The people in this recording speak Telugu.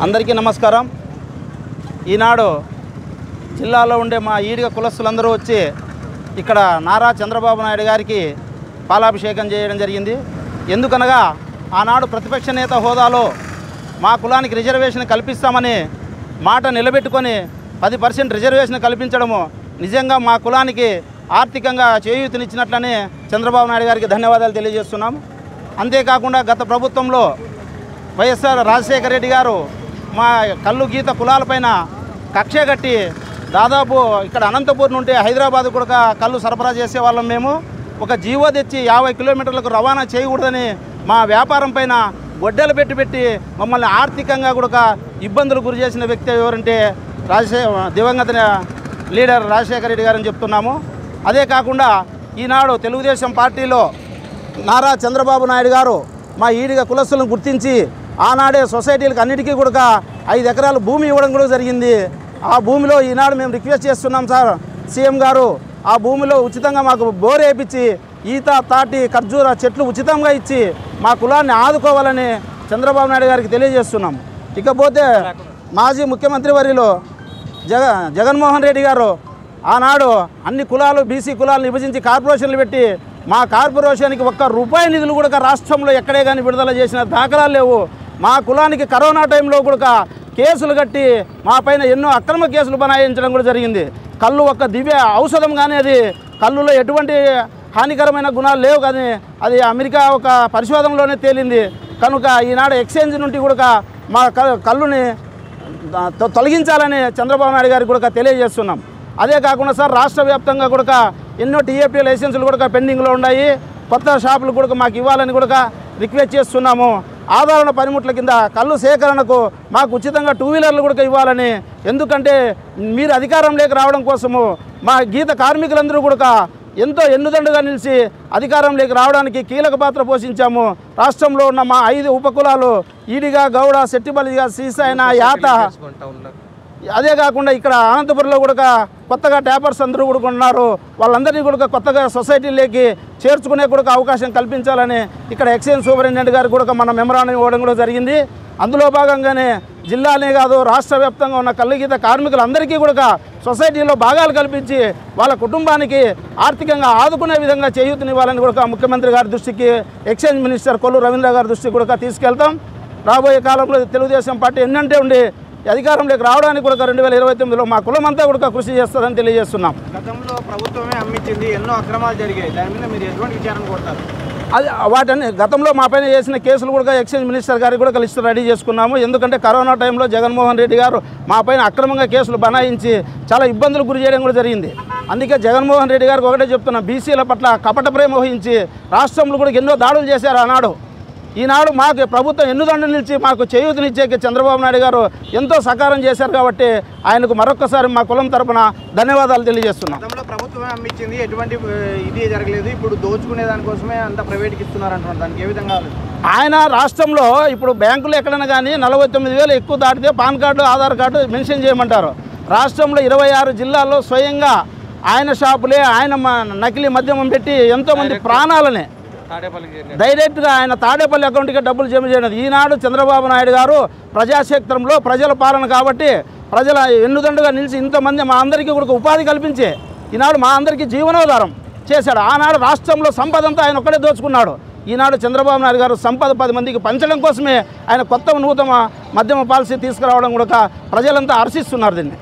అందరికీ నమస్కారం. ఈనాడు జిల్లాలో ఉండే మా ఈడిగ కులస్తులందరూ వచ్చి ఇక్కడ నారా చంద్రబాబు నాయుడు గారికి పాలాభిషేకం చేయడం జరిగింది. ఎందుకనగా ఆనాడు ప్రతిపక్ష నేత హోదాలో మా కులానికి రిజర్వేషన్ కల్పిస్తామని మాట నిలబెట్టుకొని 10% రిజర్వేషన్ కల్పించడము నిజంగా మా కులానికి ఆర్థికంగా చేయూతనిచ్చినట్లని చంద్రబాబు నాయుడు గారికి ధన్యవాదాలు తెలియజేస్తున్నాం. అంతేకాకుండా గత ప్రభుత్వంలో వైఎస్ఆర్ రాజశేఖర రెడ్డి గారు మా కల్లు గీత కులాలపైన కక్ష కట్టి దాదాపు ఇక్కడ అనంతపూర్ నుండి హైదరాబాద్ కూడా కళ్ళు సరఫరా చేసేవాళ్ళం. మేము ఒక జీవో తెచ్చి 50 కిలోమీటర్లకు రవాణా చేయకూడదని మా వ్యాపారం పైన గొడ్డలు పెట్టి మమ్మల్ని ఆర్థికంగా కూడా ఇబ్బందులు గురి చేసిన వ్యక్తి ఎవరంటే దివంగత లీడర్ రాజశేఖర రెడ్డి గారని చెప్తున్నాము. అదే కాకుండా ఈనాడు తెలుగుదేశం పార్టీలో నారా చంద్రబాబు నాయుడు గారు మా ఈడిగ కులస్తులను గుర్తించి ఆనాడే సొసైటీలకు అన్నిటికీ కూడా 5 ఎకరాల భూమి ఇవ్వడం కూడా జరిగింది. ఆ భూమిలో ఈనాడు మేము రిక్వెస్ట్ చేస్తున్నాం సార్, సీఎం గారు ఆ భూమిలో ఉచితంగా మాకు బోర్ వేయించి ఈత తాటి ఖర్జూర చెట్లు ఉచితంగా ఇచ్చి మా కులాన్ని ఆదుకోవాలని చంద్రబాబు నాయుడు గారికి తెలియజేస్తున్నాం. ఇకపోతే మాజీ ముఖ్యమంత్రి వర్యులు జగన్మోహన్ రెడ్డి గారు ఆనాడు అన్ని కులాలు బీసీ కులాలను విభజించి కార్పొరేషన్లు పెట్టి మా కార్పొరేషన్కి ₹1 నిధులు కూడా రాష్ట్రంలో ఎక్కడే కానీ విడుదల చేసిన దాఖలాలు లేవు. మా కులానికి కరోనా టైంలో కూడా కేసులు కట్టి మా పైన ఎన్నో అక్రమ కేసులు బనాయించడం కూడా జరిగింది. కళ్ళు ఒక దివ్య ఔషధం కానీ అది కళ్ళులో ఎటువంటి హానికరమైన గుణాలు లేవు కానీ అది అమెరికా ఒక పరిశోధనలోనే తేలింది. కనుక ఈనాడు ఎక్స్చేంజ్ నుండి కూడా మా కళ్ళుని తొలగించాలని చంద్రబాబు నాయుడు గారికి కూడా తెలియజేస్తున్నాం. అదే కాకుండా సార్ రాష్ట్ర వ్యాప్తంగా కూడా ఎన్నో టీఏపీ లైసెన్సులు కూడా పెండింగ్లో ఉన్నాయి. కొత్త షాపులు కూడా మాకు ఇవ్వాలని కూడా రిక్వెస్ట్ చేస్తున్నాము. ఆదరణ పనిముట్ల కింద కళ్ళు సేకరణకు మాకు ఉచితంగా 2 వీలర్లు కూడా ఇవ్వాలని, ఎందుకంటే మీరు అధికారంలోకి రావడం కోసము మా గీత కార్మికులందరూ కూడా ఎంతో ఎన్నుదండుగా నిలిచి అధికారంలోకి రావడానికి కీలక పాత్ర పోషించాము. రాష్ట్రంలో ఉన్న మా 5 ఉపకులాలు ఈడిగ, గౌడ, సెట్టిబలిగ, సీసాయన, యాత, అదే కాకుండా ఇక్కడ అనంతపురంలో కూడా కొత్తగా ట్యాపర్స్ అందరూ కూడా ఉన్నారు. వాళ్ళందరినీ కూడా కొత్తగా సొసైటీలోకి చేర్చుకునే కూడా అవకాశం కల్పించాలని ఇక్కడ ఎక్సైజ్ సూపరింటెండెంట్ గారు కూడా మన మెమరాండం ఇవ్వడం కూడా జరిగింది. అందులో భాగంగానే జిల్లానే కాదు రాష్ట్ర వ్యాప్తంగా ఉన్న కల్లుగీత కార్మికులందరికీ కూడా సొసైటీలో భాగాలు కల్పించి వాళ్ళ కుటుంబానికి ఆర్థికంగా ఆదుకునే విధంగా చేయూతనివ్వాలని కూడా ముఖ్యమంత్రి గారి దృష్టికి, ఎక్సైజ్ మినిస్టర్ కొల్లు రవీంద్ర గారి దృష్టికి కూడా తీసుకెళ్తాం. రాబోయే కాలంలో తెలుగుదేశం పార్టీ ఎన్నంటే ఉండి అధికారంలోకి రావడానికి కూడా 2029లో మా కులమంతా కూడా కృషి చేస్తారని తెలియజేస్తున్నాం. గతంలో ప్రభుత్వమే అమ్మించింది, ఎన్నో అక్రమాలు జరిగాయి, దాని మీద మీరు ఎటువంటి విచారణ కోరుతారు? అది వాటిని గతంలో మా పైన చేసిన కేసులు కూడా ఎక్సైజ్ మినిస్టర్ గారికి కూడా లిస్ట్ రెడీ చేసుకున్నాము. ఎందుకంటే కరోనా టైంలో జగన్మోహన్ రెడ్డి గారు మా పైన అక్రమంగా కేసులు బనాయించి చాలా ఇబ్బందులు గురి చేయడం కూడా జరిగింది. అందుకే జగన్మోహన్ రెడ్డి గారికి ఒకటే చెప్తున్నా, బీసీల పట్ల కపట ప్రేమ వహించి రాష్ట్రంలో కూడా ఎన్నో దాడులు చేశారు ఆనాడు. ఈనాడు మాకు ప్రభుత్వం ఎన్నుదండు నిలిచి మాకు చేయూతనిచ్చే చంద్రబాబు నాయుడు గారు ఎంతో సహకారం చేశారు కాబట్టి ఆయనకు మరొకసారి మా కులం తరపున ధన్యవాదాలు తెలియజేస్తున్నాం. గతంలో ప్రభుత్వమే అమ్మించింది, ఎటువంటి ఇది జరగలేదు, ఇప్పుడు దోచుకునే దానికోసమే అంత ప్రైవేట్కి ఇస్తున్నారు అంటున్నారు. దానికి ఏ విధంగా ఆయన రాష్ట్రంలో ఇప్పుడు బ్యాంకులు ఎక్కడైనా కానీ 49,000 ఎక్కువ దాటితే pan card, Aadhaar card mention చేయమంటారు. రాష్ట్రంలో 26 జిల్లాల్లో స్వయంగా ఆయన షాపులే ఆయన నకిలీ మద్యమం పెట్టి ఎంతోమంది ప్రాణాలనే డైరెక్ట్గా ఆయన తాడేపల్లి అకౌంట్కి డబ్బులు జమ చేయడం. ఈనాడు చంద్రబాబు నాయుడు గారు ప్రజాక్షేత్రంలో ప్రజల పాలన కాబట్టి ప్రజల ఎన్నుదండుగా నిలిచి ఇంతమంది మా అందరికీ కూడా ఉపాధి కల్పించే ఈనాడు మా అందరికీ జీవనోధారం చేశాడు. ఆనాడు రాష్ట్రంలో సంపద అంతా ఆయన ఒక్కడే దోచుకున్నాడు. ఈనాడు చంద్రబాబు నాయుడు గారు సంపద 10 మందికి పంచడం కోసమే ఆయన కొత్త నూతన మద్యమ పాలసీ తీసుకురావడం కూడా ప్రజలంతా హర్షిస్తున్నారు దీన్ని.